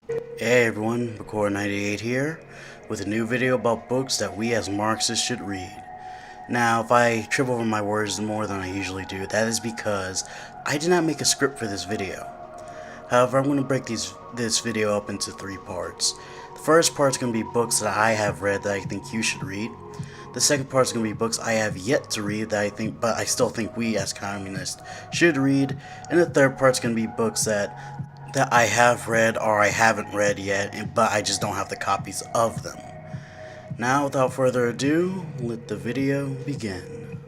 Hey everyone, Record98 here, with a new video about books that we as Marxists should read. Now, if I trip over my words more than I usually do, that is because I did not make a script for this video. However, I'm going to break this video up into three parts. The first part is going to be books that I have read that I think you should read. The second part is going to be books I have yet to read but I still think we as communists should read. And the third part is going to be books that I have read or I haven't read yet, but I just don't have the copies of them. Now, without further ado, let the video begin.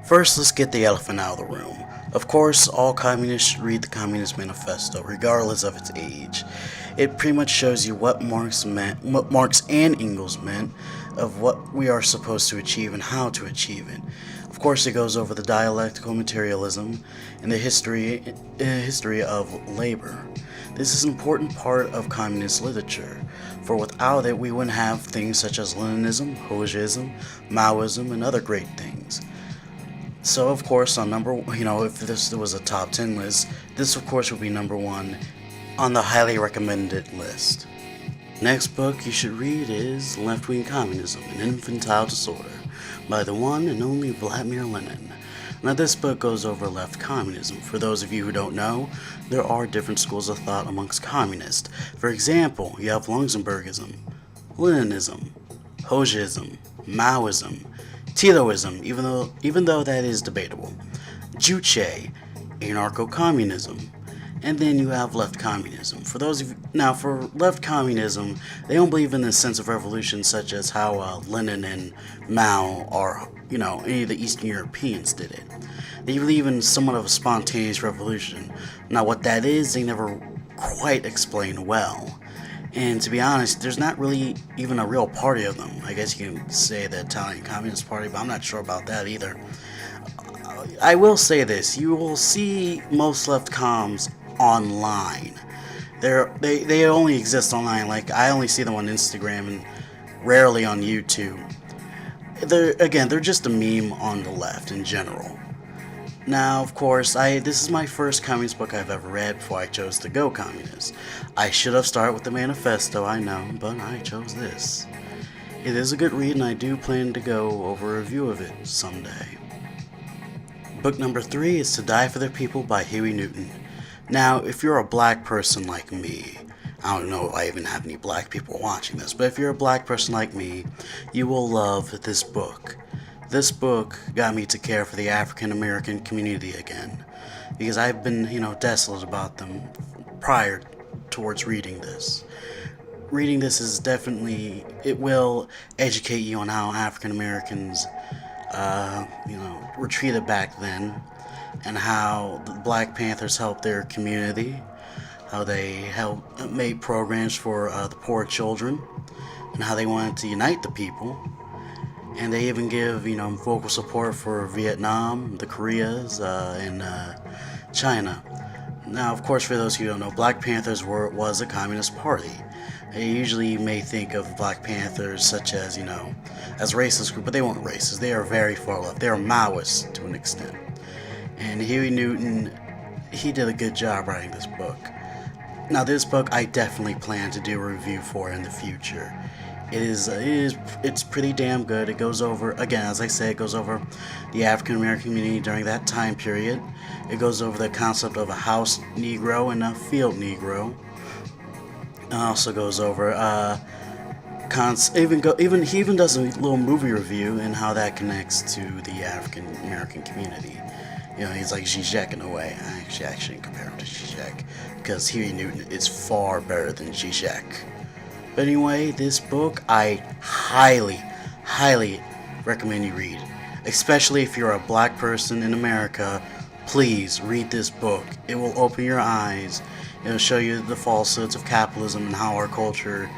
First, let's get the elephant out of the room. Of course, all communists should read the Communist Manifesto, regardless of its age. It pretty much shows you what Marx and Engels meant, of what we are supposed to achieve and how to achieve it. Of course, it goes over the dialectical materialism and the history of labor. This is an important part of communist literature, for without it we wouldn't have things such as Leninism, Hoism, Maoism, and other great things. So of course, if this was a top 10 list, this of course would be number 1 on the highly recommended list. Next book you should read is Left-Wing Communism, an Infantile Disorder, by the one and only Vladimir Lenin. Now this book goes over left communism. For those of you who don't know, there are different schools of thought amongst communists. For example, you have Luxemburgism, Leninism, Hoism, Maoism, Titoism, even though that is debatable, Juche, anarcho-communism, and then you have left communism. For left communism, they don't believe in the sense of revolution such as how Lenin and Mao or any of the Eastern Europeans did it. They believe in somewhat of a spontaneous revolution. Now, what that is, they never quite explain well. And to be honest, there's not really even a real party of them. I guess you can say the Italian Communist Party, but I'm not sure about that either. I will say this, you will see most left comms online. They only exist online. Like, I only see them on Instagram and rarely on YouTube. They're just a meme on the left in general. Now, of course, this is my first communist book I've ever read before I chose to go communist. I should have started with the manifesto, I know, but I chose this. It is a good read, and I do plan to go over a review of it someday. Book number 3 is To Die for the People by Huey Newton. Now, if you're a black person like me, I don't know if I even have any black people watching this, but if you're a black person like me, you will love this book. This book got me to care for the African American community again, because I've been, desolate about them prior towards reading this. Reading this is definitely, it will educate you on how African Americans, were treated back then, and how the Black Panthers helped their community, how they made programs for the poor children, and how they wanted to unite the people. And they even give, vocal support for Vietnam, the Koreas, and China. Now, of course, for those who don't know, Black Panthers was a communist party. They usually may think of Black Panthers such as, as a racist group, but they weren't racist. They are very far left. They are Maoists to an extent. And Huey Newton, he did a good job writing this book. Now, this book I definitely plan to do a review for in the future. It's pretty damn good. It goes over, again, as I say, it goes over the African American community during that time period. It goes over the concept of a house Negro and a field Negro. It also goes over he even does a little movie review and how that connects to the African American community. He's like Zizek in a way. I actually compare him to Zizek because Huey Newton is far better than Zizek. But anyway, this book I highly, highly recommend you read. Especially if you're a black person in America, please read this book. It will open your eyes. It will show you the falsehoods of capitalism and how our culture,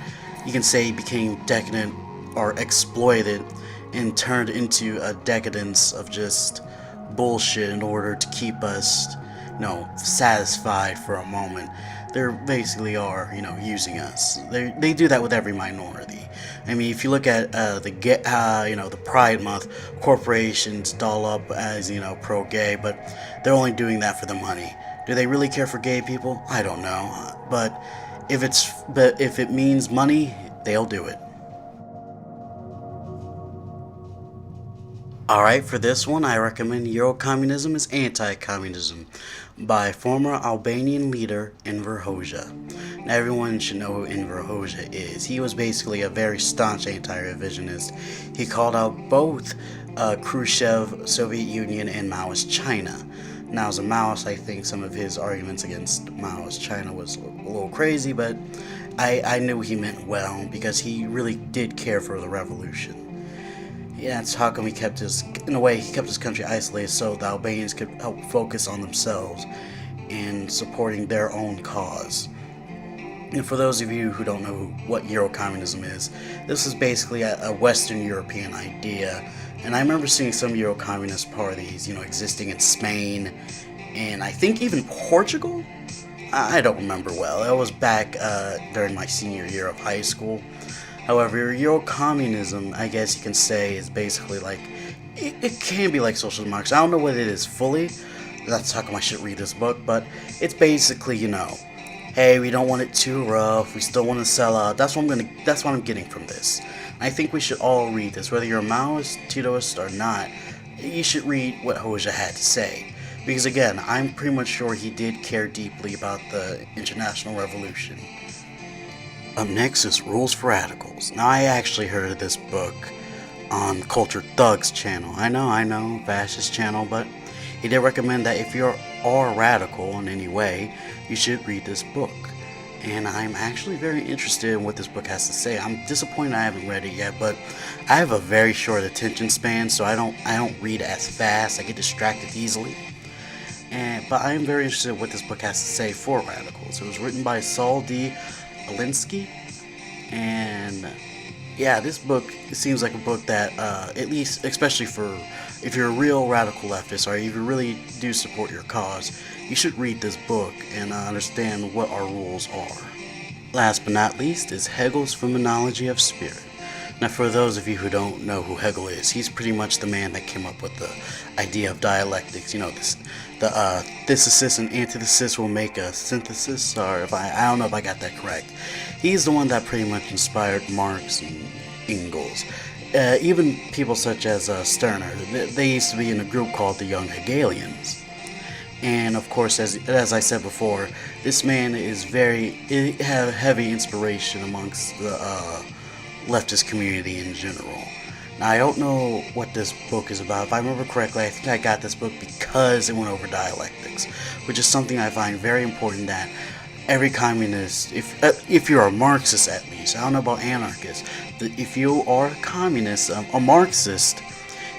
you can say, became decadent or exploited and turned into a decadence of just bullshit in order to keep us, satisfied for a moment. They basically are, using us. They do that with every minority. I mean, if you look at the Pride Month, corporations doll up as pro-gay, but they're only doing that for the money. Do they really care for gay people? I don't know, but if it means money, they'll do it. Alright, for this one, I recommend Eurocommunism is Anti-Communism by former Albanian leader Enver Hoxha. Now, everyone should know who Enver Hoxha is. He was basically a very staunch anti-revisionist. He called out both Khrushchev, Soviet Union, and Maoist China. Now, as a Maoist, I think some of his arguments against Maoist China was a little crazy, but I knew he meant well because he really did care for the revolution. Yeah, that's how come he kept his country isolated so the Albanians could help focus on themselves and supporting their own cause. And for those of you who don't know what Eurocommunism is, this is basically a Western European idea. And I remember seeing some Eurocommunist parties, existing in Spain and I think even Portugal? I don't remember well. That was back during my senior year of high school. However, Eurocommunism, I guess you can say, is basically like, it can be like social democracy. I don't know what it is fully. That's how come I should read this book, but it's basically, hey, we don't want it too rough. We still want to sell out. That's what I'm getting from this. I think we should all read this, whether you're a Maoist, Titoist, or not. You should read what Hoxha had to say, because again, I'm pretty much sure he did care deeply about the international revolution. Up next is Rules for Radicals. Now, I actually heard of this book on Culture Thug's channel. I know, fascist channel, but he did recommend that if you are radical in any way, you should read this book. And I'm actually very interested in what this book has to say. I'm disappointed I haven't read it yet, but I have a very short attention span, so I don't read as fast. I get distracted easily. But I am very interested in what this book has to say for radicals. It was written by Saul D. Alinsky, and yeah, this book seems like a book that, at least, especially for if you're a real radical leftist or if you really do support your cause, you should read this book and understand what our rules are. Last but not least is Hegel's Phenomenology of Spirit. Now, for those of you who don't know who Hegel is, he's pretty much the man that came up with the idea of dialectics. The thesis and antithesis will make a synthesis, or I don't know if I got that correct. He's the one that pretty much inspired Marx and Engels. Even people such as Stirner, they used to be in a group called the Young Hegelians. And of course, as I said before, this man is have heavy inspiration amongst the leftist community in general. Now, I don't know what this book is about. If I remember correctly, I think I got this book because it went over dialectics, which is something I find very important that every communist, if you're a Marxist at least, I don't know about anarchists, if you are a communist, a Marxist,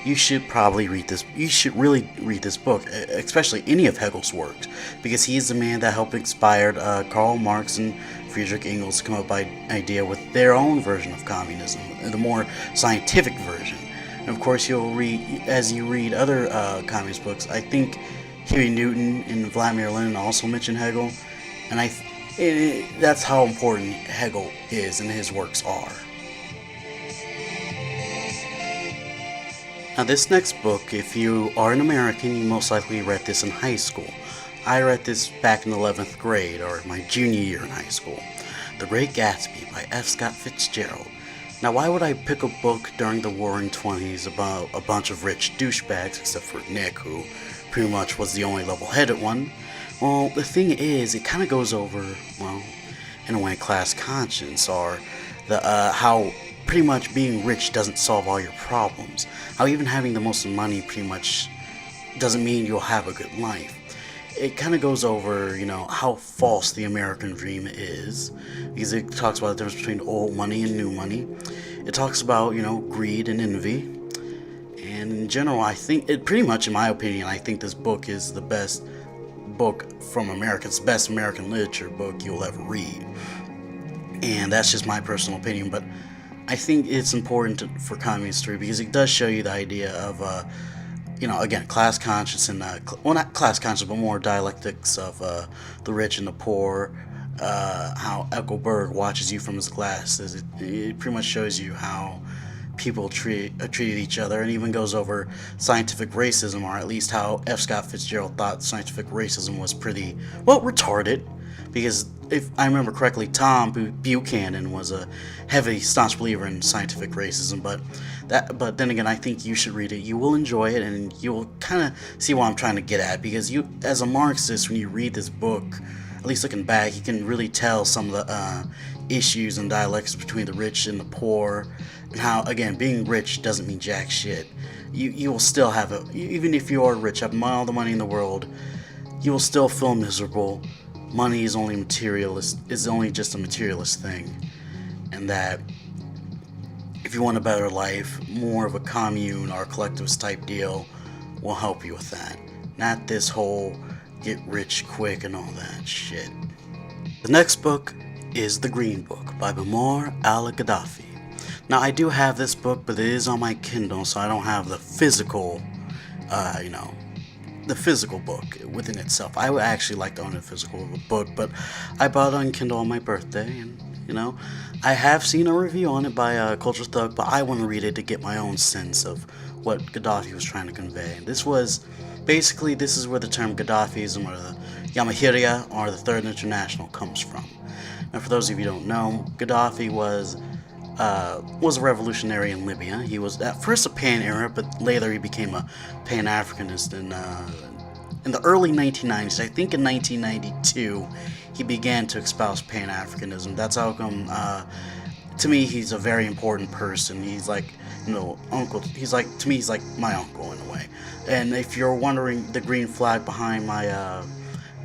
you should probably read this. You should really read this book, especially any of Hegel's works, because he's the man that helped inspire Karl Marx and Friedrich Engels to come up with an idea with their own version of communism, the more scientific version. And of course, as you read other communist books, I think Huey Newton and Vladimir Lenin also mention Hegel, and that's how important Hegel is and his works are. Now, this next book, if you are an American, you most likely read this in high school. I read this back in 11th grade, or my junior year in high school. The Great Gatsby by F. Scott Fitzgerald. Now, why would I pick a book during the Roaring '20s about a bunch of rich douchebags, except for Nick, who pretty much was the only level-headed one? Well, the thing is, it kind of goes over, in a way, class conscience, or how pretty much being rich doesn't solve all your problems. How even having the most money pretty much doesn't mean you'll have a good life. It kind of goes over, how false the American dream is, because it talks about the difference between old money and new money. It talks about, greed and envy. And in general, I think, pretty much in my opinion, I think this book is the best book from America. It's the best American literature book you'll ever read. And that's just my personal opinion, but I think it's important for communist history because it does show you the idea of, again, class conscience and, not class conscience, but more dialectics of the rich and the poor, how Eckelberg watches you from his glasses. It pretty much shows you how people treated each other, and even goes over scientific racism, or at least how F. Scott Fitzgerald thought scientific racism was pretty, well, retarded. Because if I remember correctly, Tom Buchanan was a heavy, staunch believer in scientific racism. But then again, I think you should read it. You will enjoy it, and you will kind of see what I'm trying to get at. Because you, as a Marxist, when you read this book, at least looking back, you can really tell some of the issues and dialectics between the rich and the poor, and how, again, being rich doesn't mean jack shit. You will still have even if you are rich, have all the money in the world, you will still feel miserable. Money is only just a materialist thing, and that if you want a better life, more of a commune or collectivist type deal will help you with that. Not this whole get rich quick and all that shit. The next book is The Green Book by Muammar al-Gaddafi. Now, I do have this book, but it is on my Kindle, so I don't have the physical, the physical book within itself. I would actually like to own a physical book, but I bought it on Kindle on my birthday, and I have seen a review on it by Culture Thug, but I want to read it to get my own sense of what Gaddafi was trying to convey. And this is where the term Gaddafiism, or the Yamahiriya, or the Third International comes from. Now, for those of you who don't know, Gaddafi was a revolutionary in Libya. He was at first a pan-Arab, but later he became a pan-Africanist in the early 1990s. I think in 1992 he began to espouse pan-Africanism. That's how come, to me, he's a very important person. He's like, uncle. He's like, to me, he's like my uncle in a way. And if you're wondering, the green flag behind my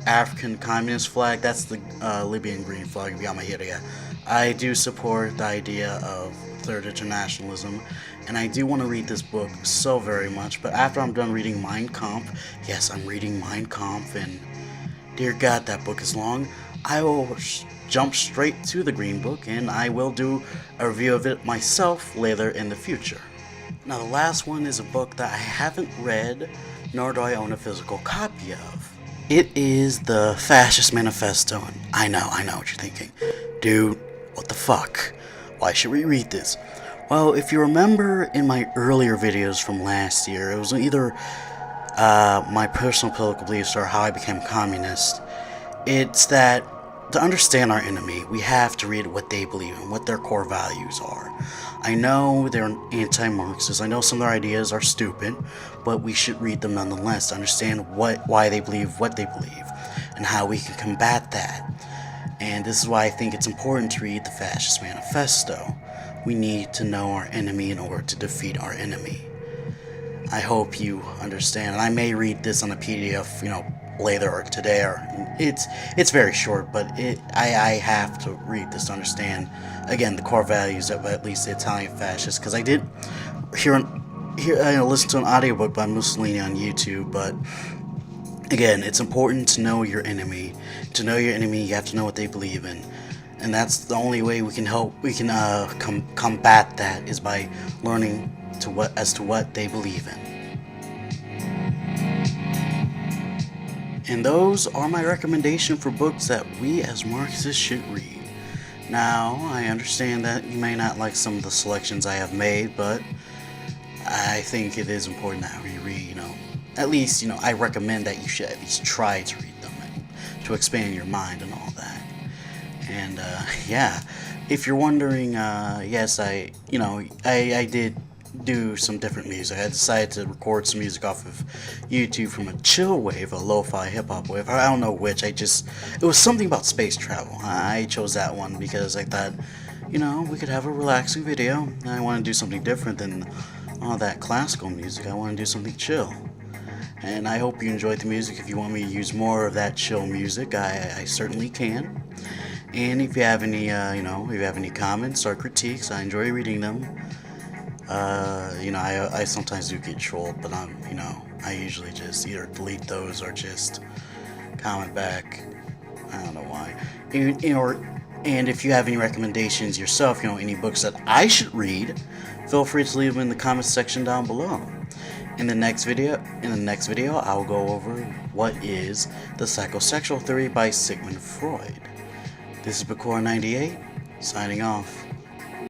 African communist flag, that's the Libyan green flag of Yamahiriya. I do support the idea of Third Internationalism, and I do want to read this book so very much. But after I'm done reading Mein Kampf, yes, I'm reading Mein Kampf, and dear God, that book is long, I will jump straight to the Green Book, and I will do a review of it myself later in the future. Now, the last one is a book that I haven't read, nor do I own a physical copy of. It is the Fascist Manifesto, and I know what you're thinking. Dude, what the fuck? Why should we read this? Well, if you remember in my earlier videos from last year, it was either my personal political beliefs or how I became communist. It's that to understand our enemy, we have to read what they believe in, what their core values are. I know they're anti-Marxist, I know some of their ideas are stupid, but we should read them nonetheless to understand why they believe what they believe, and how we can combat that. And this is why I think it's important to read the Fascist Manifesto. We need to know our enemy in order to defeat our enemy. I hope you understand. And I may read this on a PDF, later or today, or it's very short, but I have to read this to understand, again, the core values of at least the Italian fascists. Because I did listen to an audiobook by Mussolini on YouTube, but again, it's important to know your enemy. To know your enemy, you have to know what they believe in, and that's the only way we can combat that, is by learning as to what they believe in. And those are my recommendation for books that we as Marxists should read. Now, I understand that you may not like some of the selections I have made, but I think it is important that we read, at least, I recommend that you should at least try to read them, and to expand your mind and all that. And, yeah, if you're wondering, yes, I did do some different music. I decided to record some music off of YouTube from a chill wave, a lo-fi hip-hop wave. I don't know which. It was something about space travel. I chose that one because I thought, we could have a relaxing video. I want to do something different than all that classical music. I want to do something chill. And I hope you enjoyed the music. If you want me to use more of that chill music, I certainly can. And if you have any comments or critiques, I enjoy reading them. I sometimes do get trolled, but I usually just either delete those or just comment back. I don't know why. And if you have any recommendations yourself, any books that I should read, feel free to leave them in the comments section down below. In the next video, I will go over what is the psychosexual theory by Sigmund Freud. This is Bakor98, signing off.